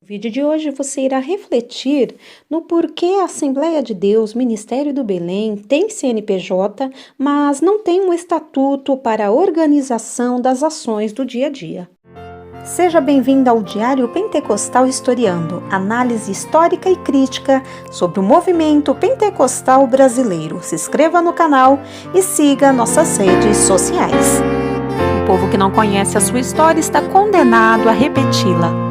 No vídeo de hoje você irá refletir no porquê a Assembleia de Deus, Ministério do Belém, tem CNPJ, mas não tem um estatuto para a organização das ações do dia a dia. Seja bem-vindo ao Diário Pentecostal Historiando, análise histórica e crítica sobre o movimento pentecostal brasileiro. Se inscreva no canal e siga nossas redes sociais. O povo que não conhece a sua história está condenado a repeti-la.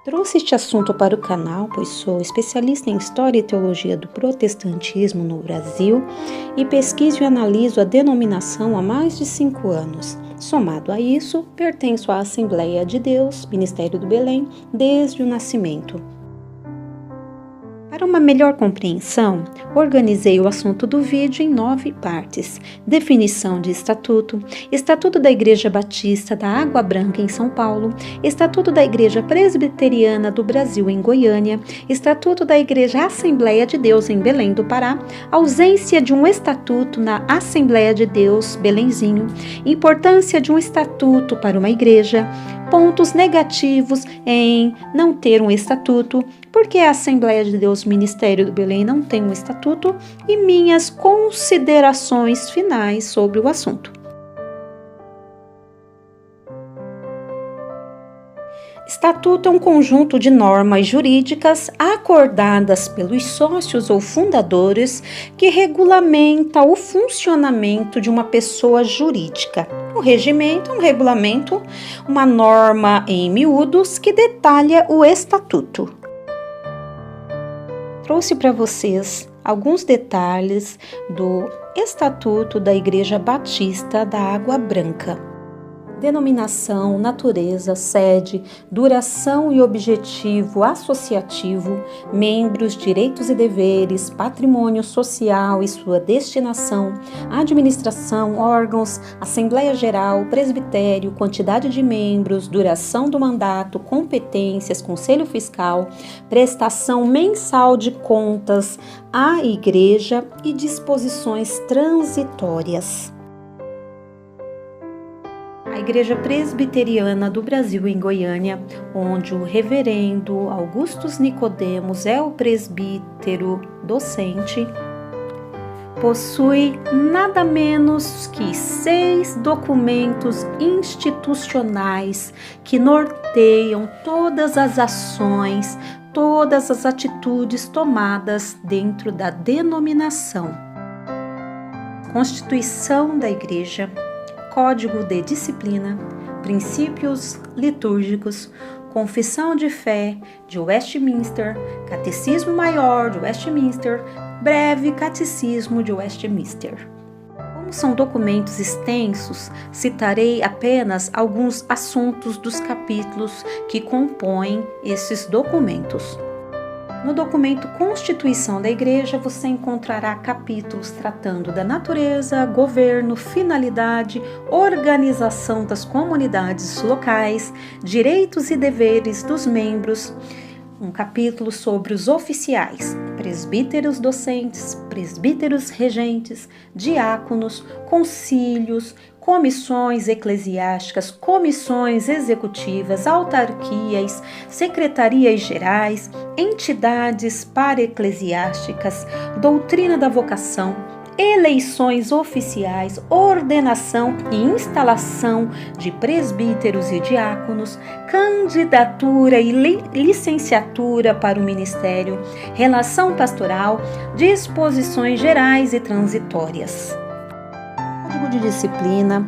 Trouxe este assunto para o canal, pois sou especialista em História e Teologia do Protestantismo no Brasil e pesquiso e analiso a denominação há mais de 5 anos. Somado a isso, pertenço à Assembleia de Deus, Ministério do Belém, desde o nascimento. Para uma melhor compreensão, organizei o assunto do vídeo em 9 partes. Definição de estatuto, Estatuto da Igreja Batista da Água Branca em São Paulo, Estatuto da Igreja Presbiteriana do Brasil em Goiânia, Estatuto da Igreja Assembleia de Deus em Belém do Pará, ausência de um estatuto na Assembleia de Deus Belenzinho, importância de um estatuto para uma igreja, pontos negativos em não ter um estatuto, porque a Assembleia de Deus Ministério do Belém não tem um estatuto, e minhas considerações finais sobre o assunto. Estatuto é um conjunto de normas jurídicas acordadas pelos sócios ou fundadores que regulamenta o funcionamento de uma pessoa jurídica. Um regimento, um regulamento, uma norma em miúdos que detalha o estatuto. Trouxe para vocês alguns detalhes do Estatuto da Igreja Batista da Água Branca. Denominação, natureza, sede, duração e objetivo associativo, membros, direitos e deveres, patrimônio social e sua destinação, administração, órgãos, Assembleia Geral, presbitério, quantidade de membros, duração do mandato, competências, conselho fiscal, prestação mensal de contas à igreja e disposições transitórias. A Igreja Presbiteriana do Brasil em Goiânia, onde o reverendo Augustus Nicodemos é o presbítero docente, possui nada menos que 6 documentos institucionais que norteiam todas as ações, todas as atitudes tomadas dentro da denominação. Constituição da Igreja, Código de Disciplina, Princípios Litúrgicos, Confissão de Fé de Westminster, Catecismo Maior de Westminster, Breve Catecismo de Westminster. Como são documentos extensos, citarei apenas alguns assuntos dos capítulos que compõem esses documentos. No documento Constituição da Igreja, você encontrará capítulos tratando da natureza, governo, finalidade, organização das comunidades locais, direitos e deveres dos membros, um capítulo sobre os oficiais, presbíteros docentes, presbíteros regentes, diáconos, concílios, comissões eclesiásticas, comissões executivas, autarquias, secretarias gerais, entidades paraeclesiásticas, doutrina da vocação, eleições oficiais, ordenação e instalação de presbíteros e diáconos, candidatura e licenciatura para o ministério, relação pastoral, disposições gerais e transitórias. Código de Disciplina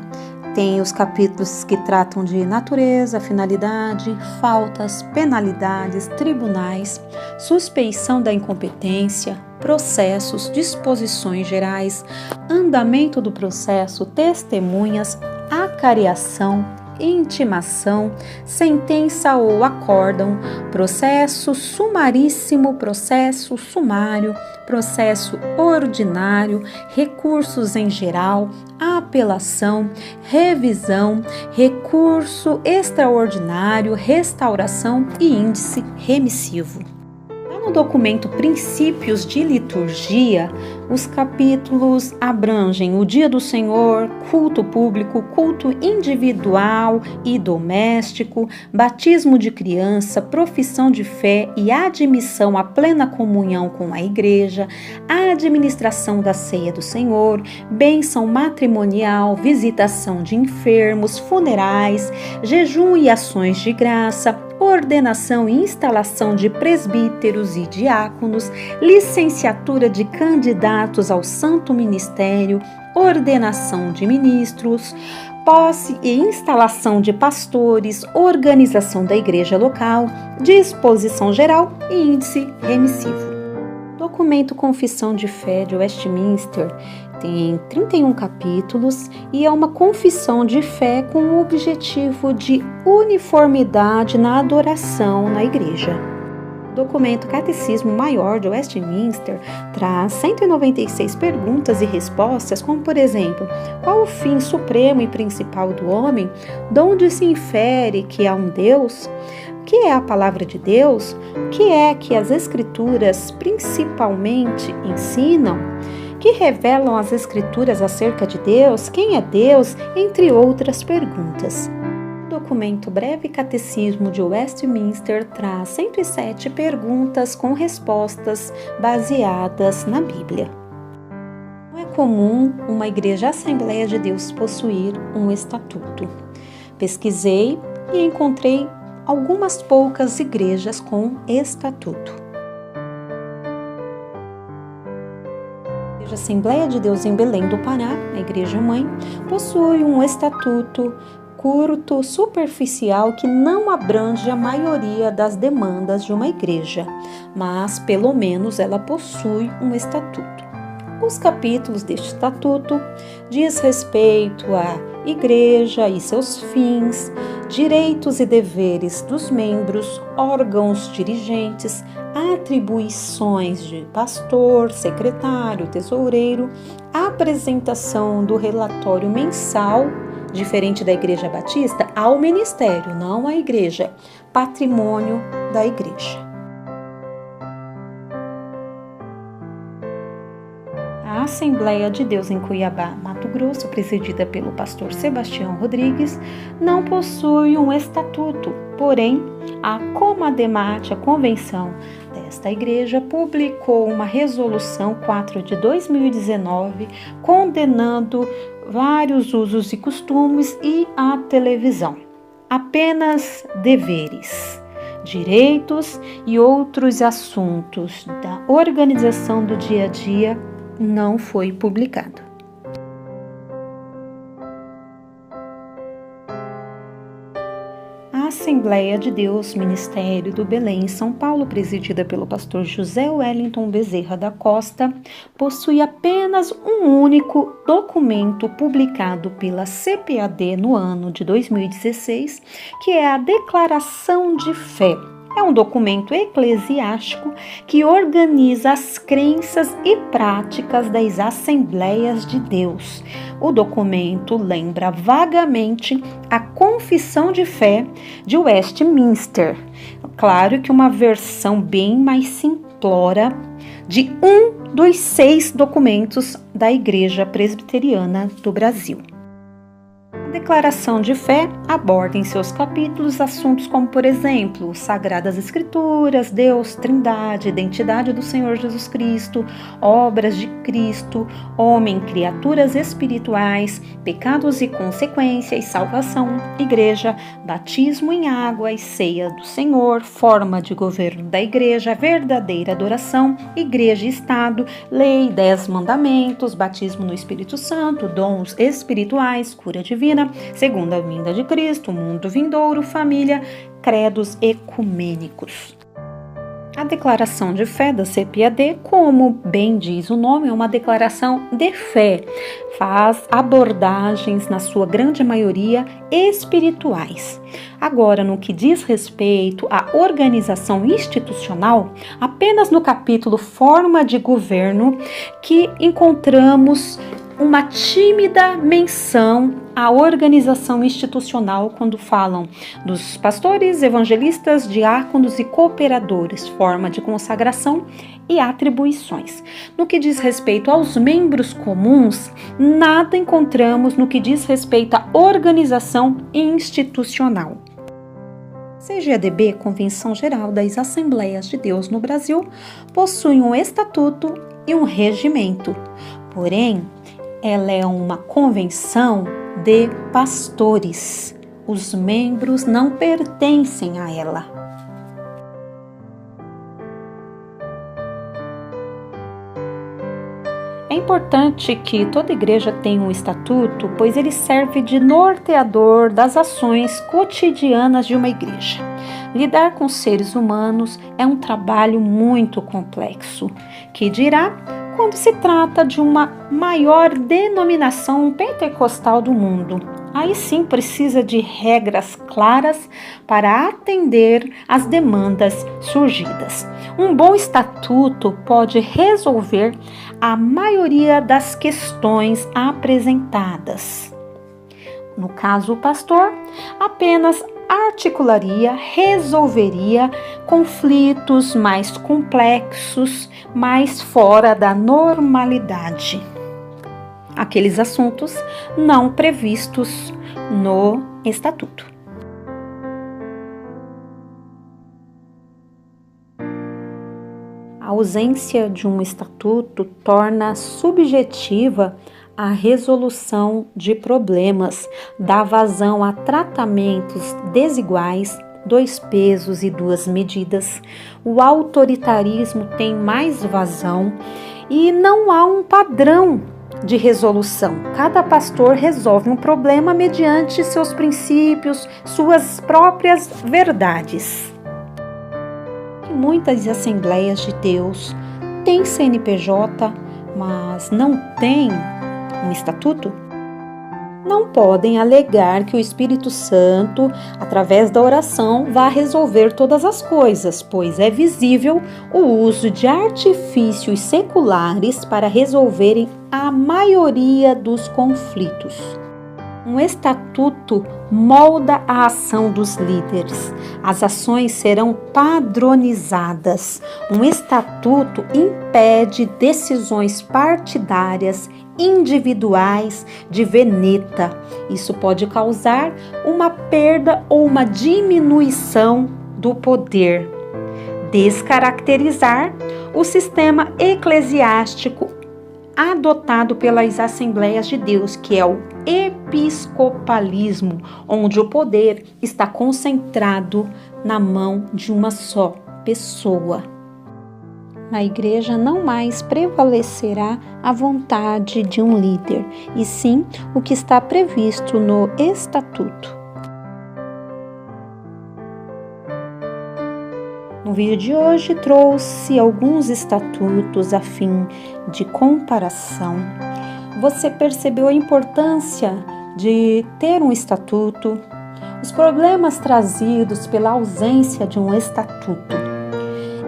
tem os capítulos que tratam de natureza, finalidade, faltas, penalidades, tribunais, suspeição da incompetência, processos, disposições gerais, andamento do processo, testemunhas, acareação, intimação, sentença ou acórdão, processo sumaríssimo, processo sumário, processo ordinário, recursos em geral, apelação, revisão, recurso extraordinário, restauração e índice remissivo. No documento Princípios de Liturgia, os capítulos abrangem o Dia do Senhor, culto público, culto individual e doméstico, batismo de criança, profissão de fé e admissão à plena comunhão com a Igreja, a administração da ceia do Senhor, bênção matrimonial, visitação de enfermos, funerais, jejum e ações de graça, ordenação e instalação de presbíteros e diáconos, licenciatura de candidatos ao santo ministério, ordenação de ministros, posse e instalação de pastores, organização da igreja local, disposição geral e índice remissivo. Documento Confissão de Fé de Westminster tem 31 capítulos e é uma confissão de fé com o objetivo de uniformidade na adoração na igreja. O documento Catecismo Maior de Westminster traz 196 perguntas e respostas, como por exemplo, qual o fim supremo e principal do homem? De onde se infere que há um Deus? O que é a palavra de Deus? O que é que as Escrituras principalmente ensinam? Que revelam as Escrituras acerca de Deus? Quem é Deus? Entre outras perguntas. O documento Breve Catecismo de Westminster traz 107 perguntas com respostas baseadas na Bíblia. Não é comum uma igreja Assembleia de Deus possuir um estatuto. Pesquisei e encontrei algumas poucas igrejas com estatuto. A Assembleia de Deus em Belém do Pará, a Igreja Mãe, possui um estatuto curto, superficial, que não abrange a maioria das demandas de uma igreja, mas pelo menos ela possui um estatuto. Os capítulos deste estatuto diz respeito à igreja e seus fins, direitos e deveres dos membros, órgãos dirigentes, atribuições de pastor, secretário, tesoureiro, apresentação do relatório mensal, diferente da Igreja Batista, ao ministério, não à igreja, patrimônio da igreja. A Assembleia de Deus em Cuiabá, Mato Grosso, presidida pelo pastor Sebastião Rodrigues, não possui um estatuto, porém, a Comademate, a convenção desta igreja, publicou uma resolução 4 de 2019, condenando vários usos e costumes e a televisão. Apenas deveres, direitos e outros assuntos da organização do dia a dia não foi publicado. A Assembleia de Deus, Ministério do Belém, São Paulo, presidida pelo pastor José Wellington Bezerra da Costa, possui apenas um único documento publicado pela CPAD no ano de 2016, que é a Declaração de Fé. É um documento eclesiástico que organiza as crenças e práticas das Assembleias de Deus. O documento lembra vagamente a Confissão de Fé de Westminster. Claro que uma versão bem mais simplória de um dos 6 documentos da Igreja Presbiteriana do Brasil. A Declaração de Fé aborda em seus capítulos assuntos como, por exemplo, Sagradas Escrituras, Deus, Trindade, identidade do Senhor Jesus Cristo, obras de Cristo, homem, criaturas espirituais, pecados e consequências, salvação, igreja, batismo em água e ceia do Senhor, forma de governo da igreja, verdadeira adoração, igreja e Estado, lei, 10 mandamentos, batismo no Espírito Santo, dons espirituais, cura divina, segunda vinda de Cristo, mundo vindouro, família, credos ecumênicos. A declaração de fé da CPAD, como bem diz o nome, é uma declaração de fé. Faz abordagens, na sua grande maioria, espirituais. Agora, no que diz respeito à organização institucional, apenas no capítulo Forma de Governo que encontramos uma tímida menção à organização institucional quando falam dos pastores, evangelistas, diáconos e cooperadores, forma de consagração e atribuições. No que diz respeito aos membros comuns, nada encontramos no que diz respeito à organização institucional. CGADB, Convenção Geral das Assembleias de Deus no Brasil, possui um estatuto e um regimento. Porém, ela é uma convenção de pastores. Os membros não pertencem a ela. É importante que toda igreja tenha um estatuto, pois ele serve de norteador das ações cotidianas de uma igreja. Lidar com seres humanos é um trabalho muito complexo, que dirá quando se trata de uma maior denominação pentecostal do mundo. Aí sim precisa de regras claras para atender às demandas surgidas. Um bom estatuto pode resolver a maioria das questões apresentadas. No caso, o pastor apenas articularia, resolveria conflitos mais complexos, mais fora da normalidade. Aqueles assuntos não previstos no estatuto. A ausência de um estatuto torna subjetiva a resolução de problemas, dá vazão a tratamentos desiguais, 2 pesos e 2 medidas. O autoritarismo tem mais vazão e não há um padrão de resolução. Cada pastor resolve um problema mediante seus princípios, suas próprias verdades. Muitas assembleias de Deus têm CNPJ, mas não têm um estatuto? Não podem alegar que o Espírito Santo, através da oração, vá resolver todas as coisas, pois é visível o uso de artifícios seculares para resolverem a maioria dos conflitos. Um estatuto molda a ação dos líderes. As ações serão padronizadas. Um estatuto impede decisões partidárias, individuais, de veneta. Isso pode causar uma perda ou uma diminuição do poder. Descaracterizar o sistema eclesiástico adotado pelas Assembleias de Deus, que é o episcopalismo, onde o poder está concentrado na mão de uma só pessoa. Na igreja não mais prevalecerá a vontade de um líder, e sim o que está previsto no estatuto. No vídeo de hoje trouxe alguns estatutos a fim de comparação. Você percebeu a importância de ter um estatuto, os problemas trazidos pela ausência de um estatuto.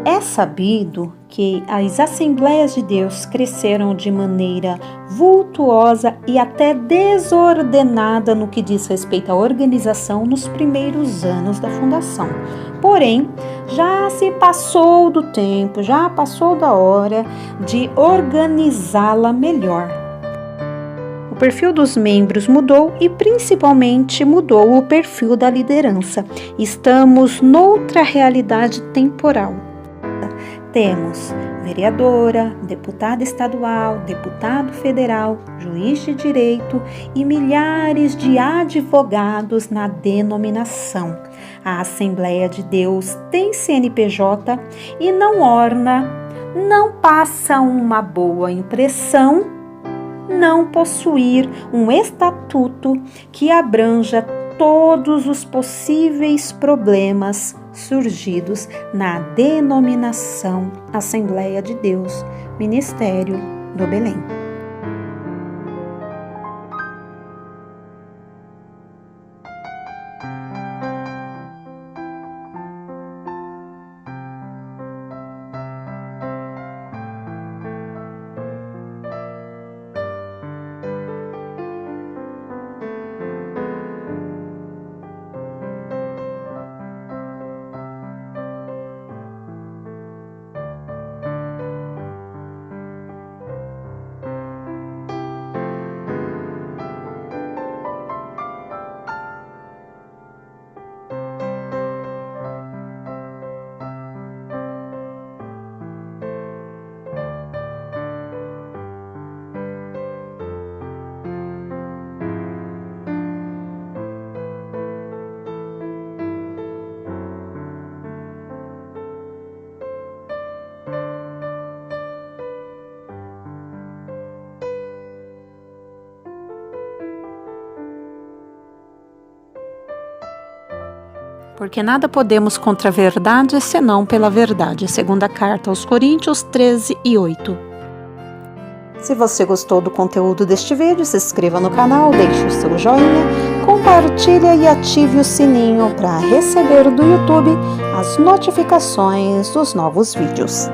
É sabido que as Assembleias de Deus cresceram de maneira vultuosa e até desordenada no que diz respeito à organização nos primeiros anos da fundação. Porém, já se passou do tempo, já passou da hora de organizá-la melhor. O perfil dos membros mudou e principalmente mudou o perfil da liderança. Estamos noutra realidade temporal. Temos vereadora, deputada estadual, deputado federal, juiz de direito e milhares de advogados na denominação. A Assembleia de Deus tem CNPJ e não orna, não passa uma boa impressão, não possuir um estatuto que abranja todos os possíveis problemas surgidos na denominação Assembleia de Deus, Ministério do Belém. Porque nada podemos contra a verdade, senão pela verdade. Segunda carta aos Coríntios 13:8. Se você gostou do conteúdo deste vídeo, se inscreva no canal, deixe o seu joinha, compartilhe e ative o sininho para receber do YouTube as notificações dos novos vídeos.